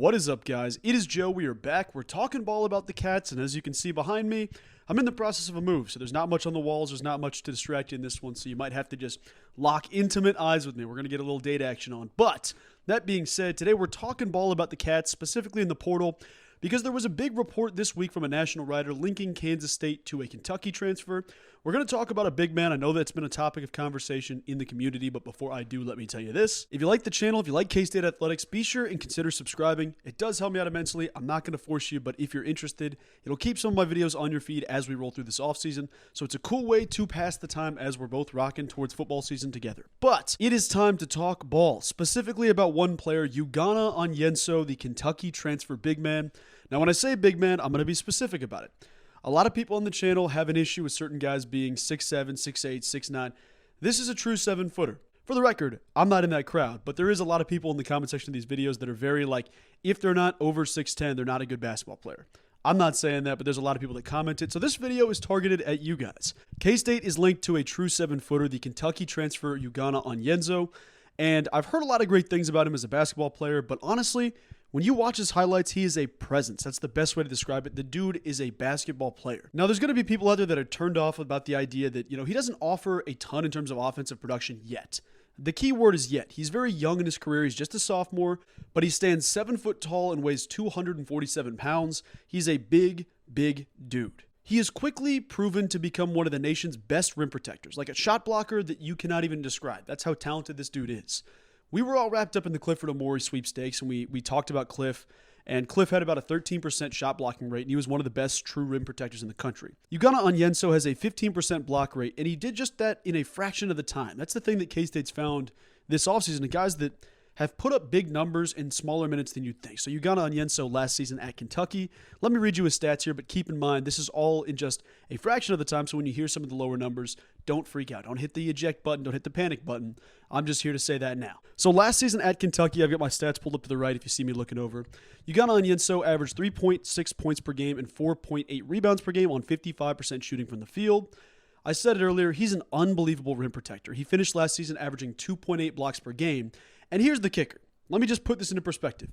What is up, guys? It is Joe. We are back. We're talking ball about the Cats, and as you can see behind me, I'm in the process of a move, so there's not much on the walls. There's not much to distract you in this one, so you might have to just lock intimate eyes with me. We're going to get a little date action on. But that being said, today we're talking ball about the Cats, specifically in the portal, because there was a big report this week from a national writer linking Kansas State to a Kentucky transfer. We're going to talk about a big man. I know that's been a topic of conversation in the community, but before I do, let me tell you this. If you like the channel, if you like K-State Athletics, be sure and consider subscribing. It does help me out immensely. I'm not going to force you, but if you're interested, it'll keep some of my videos on your feed as we roll through this offseason. So it's a cool way to pass the time as we're both rocking towards football season together. But it is time to talk ball, specifically about one player, Ugonna Onyenso, the Kentucky transfer big man. Now, when I say big man, I'm going to be specific about it. A lot of people on the channel have an issue with certain guys being 6'7", 6'8", 6'9". This is a true 7-footer. For the record, I'm not in that crowd, but there is a lot of people in the comment section of these videos that are very like, if they're not over 6'10", they're not a good basketball player. I'm not saying that, but there's a lot of people that commented. So this video is targeted at you guys. K-State is linked to a true 7-footer, the Kentucky transfer Ugonna Onyenso. And I've heard a lot of great things about him as a basketball player, but honestly, when you watch his highlights, he is a presence. That's the best way to describe it. The dude is a basketball player. Now, there's going to be people out there that are turned off about the idea that, he doesn't offer a ton in terms of offensive production yet. The key word is yet. He's very young in his career. He's just a sophomore, but he stands 7 foot tall and weighs 247 pounds. He's a big, big dude. He is quickly proven to become one of the nation's best rim protectors, like a shot blocker that you cannot even describe. That's how talented this dude is. We were all wrapped up in the Clifford Omori sweepstakes, and we talked about Cliff, and Cliff had about a 13% shot blocking rate, and he was one of the best true rim protectors in the country. Ugonna Onyenso has a 15% block rate, and he did just that in a fraction of the time. That's the thing that K-State's found this offseason, the guys that have put up big numbers in smaller minutes than you'd think. So Ugonna Onyenso last season at Kentucky. Let me read you his stats here, but keep in mind, this is all in just a fraction of the time, so when you hear some of the lower numbers, don't freak out. Don't hit the eject button. Don't hit the panic button. I'm just here to say that now. So last season at Kentucky, I've got my stats pulled up to the right if you see me looking over. Ugonna Onyenso averaged 3.6 points per game and 4.8 rebounds per game on 55% shooting from the field. I said it earlier, he's an unbelievable rim protector. He finished last season averaging 2.8 blocks per game. And here's the kicker. Let me just put this into perspective.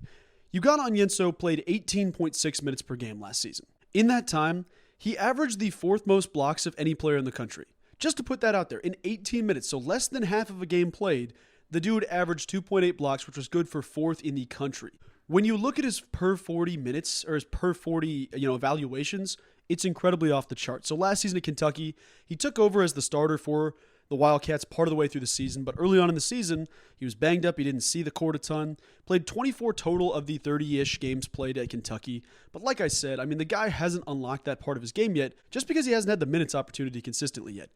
Ugonna Onyenso played 18.6 minutes per game last season. In that time, he averaged the 4th most blocks of any player in the country. Just to put that out there, in 18 minutes, so less than half of a game played, the dude averaged 2.8 blocks, which was good for 4th in the country. When you look at his per 40 minutes, or his per 40 evaluations, it's incredibly off the chart. So last season at Kentucky, he took over as the starter for the Wildcats part of the way through the season, but early on in the season, he was banged up. He didn't see the court a ton. Played 24 total of the 30-ish games played at Kentucky. But like I said, the guy hasn't unlocked that part of his game yet, just because he hasn't had the minutes opportunity consistently yet.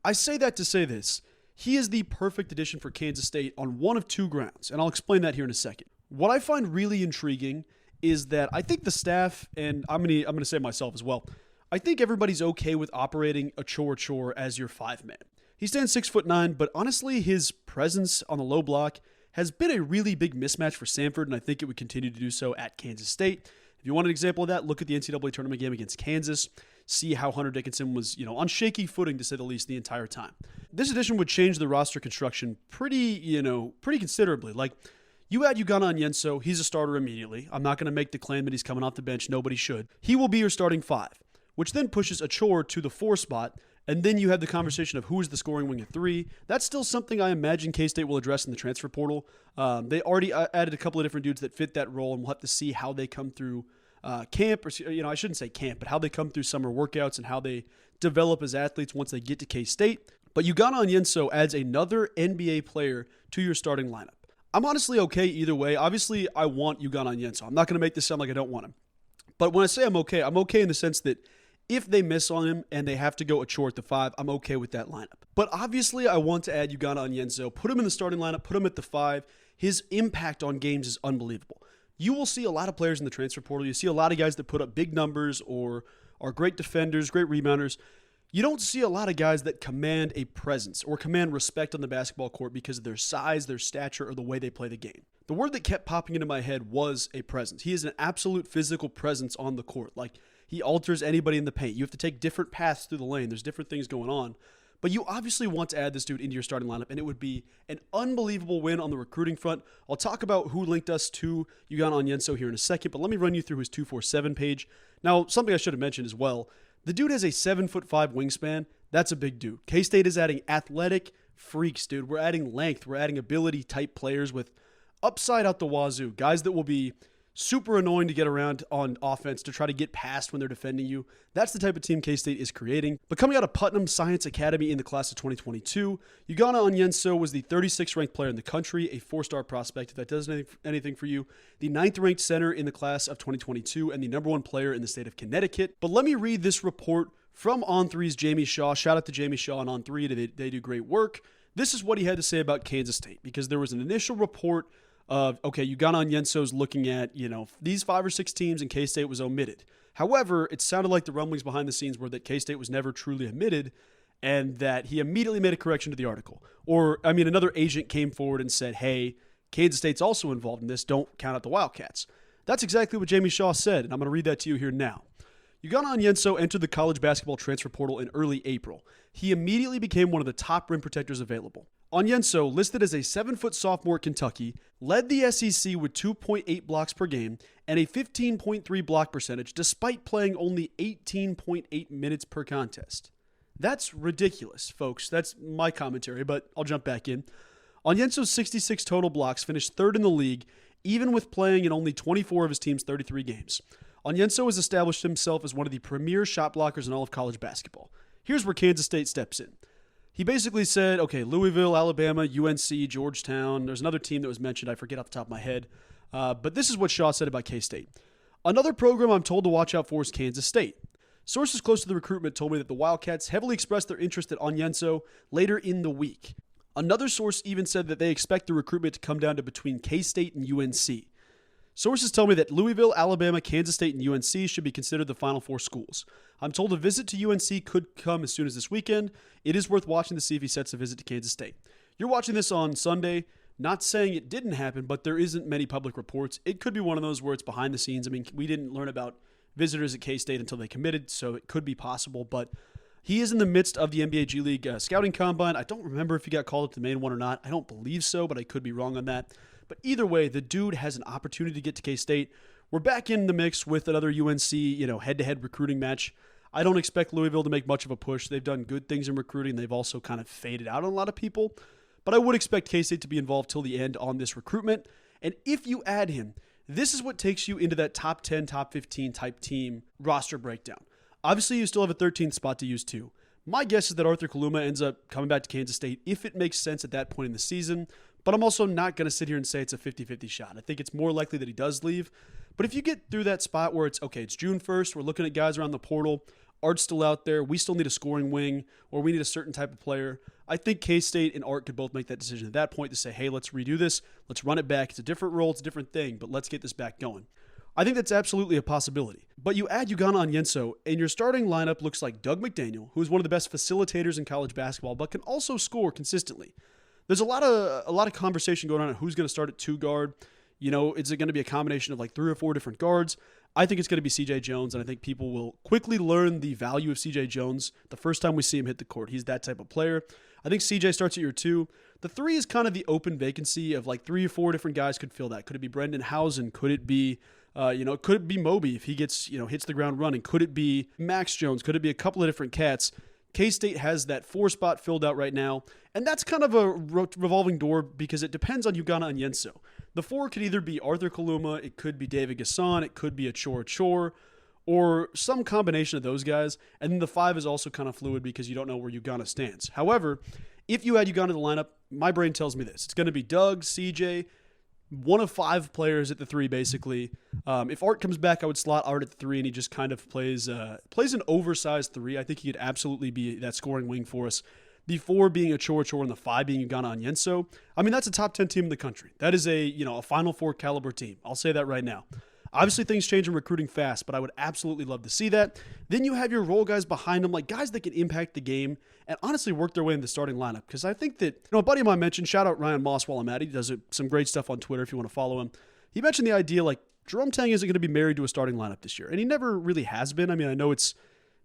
I say that to say this. He is the perfect addition for Kansas State on one of two grounds, and I'll explain that here in a second. What I find really intriguing is that I think the staff, and I'm gonna say myself as well, I think everybody's okay with operating a chore as your 5-man. He stands 6'9", but honestly, his presence on the low block has been a really big mismatch for Samford, and I think it would continue to do so at Kansas State. If you want an example of that, look at the NCAA tournament game against Kansas. See how Hunter Dickinson was, on shaky footing, to say the least, the entire time. This addition would change the roster construction pretty considerably. Like, you add Ugonna Onyenso, he's a starter immediately. I'm not going to make the claim that he's coming off the bench. Nobody should. He will be your starting 5, which then pushes Achor to the 4 spot. And then you have the conversation of who is the scoring wing at 3. That's still something I imagine K-State will address in the transfer portal. They already added a couple of different dudes that fit that role, and we'll have to see how they come through camp, or I shouldn't say camp, but how they come through summer workouts and how they develop as athletes once they get to K-State. But Ugonna Onyenso adds another NBA player to your starting lineup. I'm honestly okay either way. Obviously, I want Ugonna Onyenso. I'm not going to make this sound like I don't want him. But when I say I'm okay in the sense that if they miss on him and they have to go Achor at the 5, I'm okay with that lineup. But obviously, I want to add Ugonna Onyenso, put him in the starting lineup, put him at the 5. His impact on games is unbelievable. You will see a lot of players in the transfer portal. You see a lot of guys that put up big numbers or are great defenders, great rebounders. You don't see a lot of guys that command a presence or command respect on the basketball court because of their size, their stature, or the way they play the game. The word that kept popping into my head was a presence. He is an absolute physical presence on the court. Like, he alters anybody in the paint. You have to take different paths through the lane. There's different things going on. But you obviously want to add this dude into your starting lineup, and it would be an unbelievable win on the recruiting front. I'll talk about who linked us to Ugonna Onyenso here in a second, but let me run you through his 247 page. Now, something I should have mentioned as well, the dude has a 7'5" wingspan. That's a big dude. K-State is adding athletic freaks, dude. We're adding length. We're adding ability-type players with upside out the wazoo. Guys that will be super annoying to get around on offense to try to get past when they're defending you. That's the type of team K-State is creating. But coming out of Putnam Science Academy in the class of 2022, Ugonna Onyenso was the 36th ranked player in the country, a 4-star prospect, if that does anything for you, the 9th ranked center in the class of 2022, and the number 1 player in the state of Connecticut. But let me read this report from On3's Jamie Shaw. Shout out to Jamie Shaw and On3. They do great work. This is what he had to say about Kansas State, because there was an initial report of, okay, Ugonna Onyenso's looking at, these 5 or 6 teams, and K-State was omitted. However, it sounded like the rumblings behind the scenes were that K-State was never truly omitted, and that he immediately made a correction to the article. Or, another agent came forward and said, hey, Kansas State's also involved in this. Don't count out the Wildcats. That's exactly what Jamie Shaw said, and I'm going to read that to you here now. Ugonna Onyenso entered the college basketball transfer portal in early April. He immediately became one of the top rim protectors available. Onyenso, listed as a 7-foot sophomore at Kentucky, led the SEC with 2.8 blocks per game and a 15.3 block percentage despite playing only 18.8 minutes per contest. That's ridiculous, folks. That's my commentary, but I'll jump back in. Onyenso's 66 total blocks finished 3rd in the league, even with playing in only 24 of his team's 33 games. Onyenso has established himself as one of the premier shot blockers in all of college basketball. Here's where Kansas State steps in. He basically said, okay, Louisville, Alabama, UNC, Georgetown. There's another team that was mentioned. I forget off the top of my head. But this is what Shaw said about K-State. Another program I'm told to watch out for is Kansas State. Sources close to the recruitment told me that the Wildcats heavily expressed their interest at Onyenso later in the week. Another source even said that they expect the recruitment to come down to between K-State and UNC. Sources tell me that Louisville, Alabama, Kansas State, and UNC should be considered the Final Four schools. I'm told a visit to UNC could come as soon as this weekend. It is worth watching to see if he sets a visit to Kansas State. You're watching this on Sunday. Not saying it didn't happen, but there isn't many public reports. It could be one of those where it's behind the scenes. We didn't learn about visitors at K-State until they committed, so it could be possible. But he is in the midst of the NBA G League scouting combine. I don't remember if he got called up to the main one or not. I don't believe so, but I could be wrong on that. But either way, the dude has an opportunity to get to K-State. We're back in the mix with another UNC, head-to-head recruiting match. I don't expect Louisville to make much of a push. They've done good things in recruiting. They've also kind of faded out on a lot of people. But I would expect K-State to be involved till the end on this recruitment. And if you add him, this is what takes you into that top 10, top 15 type team roster breakdown. Obviously, you still have a 13th spot to use too. My guess is that Arthur Kaluma ends up coming back to Kansas State if it makes sense at that point in the season. But I'm also not going to sit here and say it's a 50-50 shot. I think it's more likely that he does leave. But if you get through that spot where it's June 1st, we're looking at guys around the portal, Art's still out there, we still need a scoring wing, or we need a certain type of player, I think K-State and Art could both make that decision at that point to say, hey, let's redo this, let's run it back. It's a different role, it's a different thing, but let's get this back going. I think that's absolutely a possibility. But you add Ugonna Onyenso, and your starting lineup looks like Doug McDaniel, who is one of the best facilitators in college basketball, but can also score consistently. There's a lot of conversation going on who's going to start at 2 guard. Is it going to be a combination of 3 or 4 different guards? I think it's going to be CJ Jones, and I think people will quickly learn the value of CJ Jones the first time we see him hit the court. He's that type of player. I think CJ starts at your 2. The 3 is kind of the open vacancy of 3 or 4 different guys could fill that. Could it be Brendan Housen? Could it be could it be Moby if he gets, hits the ground running? Could it be Max Jones? Could it be a couple of different cats? K-State has that 4 spot filled out right now, and that's kind of a revolving door because it depends on Ugonna Onyenso. The 4 could either be Arthur Kaluma, it could be David Gasson, it could be Chor, or some combination of those guys, and then the 5 is also kind of fluid because you don't know where Ugonna stands. However, if you add Ugonna to the lineup, my brain tells me this. It's going to be Doug, CJ, one of 5 players at the 3, basically. If Art comes back, I would slot Art at the 3, and he just kind of plays an oversized 3. I think he could absolutely be that scoring wing for us. The 4 being a Chor, and the 5 being Ugonna Onyenso. That's a top 10 team in the country. That is a Final Four caliber team. I'll say that right now. Obviously, things change in recruiting fast, but I would absolutely love to see that. Then you have your role guys behind them, guys that can impact the game and honestly work their way in the starting lineup. Because I think that, a buddy of mine mentioned, shout out Ryan Moss while I'm at it. He does some great stuff on Twitter if you want to follow him. He mentioned the idea, Jerome Tang isn't going to be married to a starting lineup this year. And he never really has been. I know it's,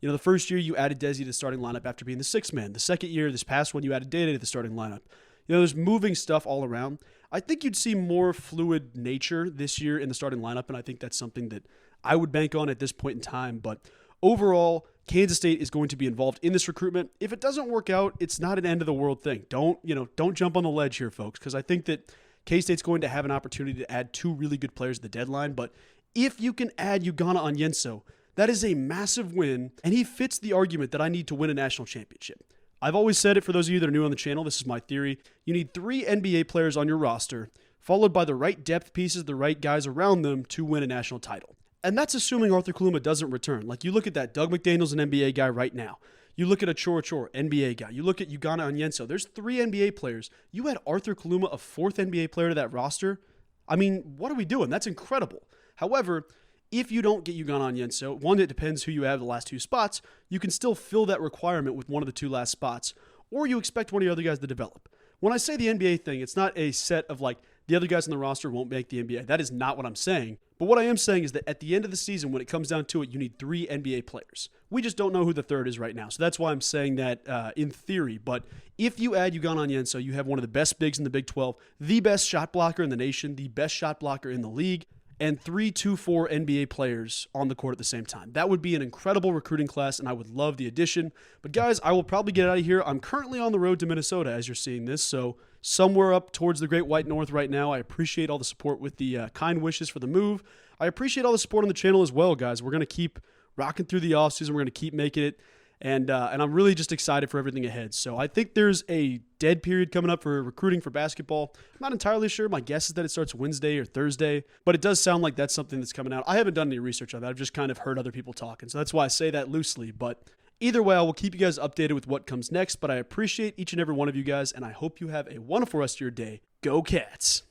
The first year you added Desi to the starting lineup after being the sixth man. The second year, this past one, you added Data to the starting lineup. There's moving stuff all around. I think you'd see more fluid nature this year in the starting lineup, and I think that's something that I would bank on at this point in time. But overall, Kansas State is going to be involved in this recruitment. If it doesn't work out, it's not an end of the world thing. Don't jump on the ledge here, folks, because I think that K-State's going to have an opportunity to add 2 really good players at the deadline. But if you can add Ugonna Onyenso, that is a massive win, and he fits the argument that I need to win a national championship. I've always said it for those of you that are new on the channel. This is my theory. You need 3 NBA players on your roster, followed by the right depth pieces, the right guys around them to win a national title. And that's assuming Arthur Kaluma doesn't return. Like, you look at that, Doug McDaniel's an NBA guy right now. You look at a Chor, NBA guy. You look at Ugonna Onyenso. There's 3 NBA players. You add Arthur Kaluma, a 4th NBA player to that roster. I mean, what are we doing? That's incredible. However, if you don't get Ugonna Onyenso, one, it depends who you have the last 2 spots. You can still fill that requirement with one of the 2 last spots, or you expect one of your other guys to develop. When I say the NBA thing, it's not a set of like the other guys on the roster won't make the NBA. That is not what I'm saying. But what I am saying is that at the end of the season, when it comes down to it, you need 3 NBA players. We just don't know who the 3rd is right now. So that's why I'm saying that in theory. But if you add Ugonna Onyenso, you have one of the best bigs in the Big 12, the best shot blocker in the nation, the best shot blocker in the league, and 3 2-4 NBA players on the court at the same time. That would be an incredible recruiting class, and I would love the addition. But guys, I will probably get out of here. I'm currently on the road to Minnesota as you're seeing this, so somewhere up towards the Great White North right now. I appreciate all the support with the kind wishes for the move. I appreciate all the support on the channel as well, guys. We're going to keep rocking through the offseason. We're going to keep making it. And I'm really just excited for everything ahead. So I think there's a dead period coming up for recruiting for basketball. I'm not entirely sure. My guess is that it starts Wednesday or Thursday, but it does sound like that's something that's coming out. I haven't done any research on that. I've just kind of heard other people talking. So that's why I say that loosely. But either way, I will keep you guys updated with what comes next. But I appreciate each and every one of you guys, and I hope you have a wonderful rest of your day. Go Cats!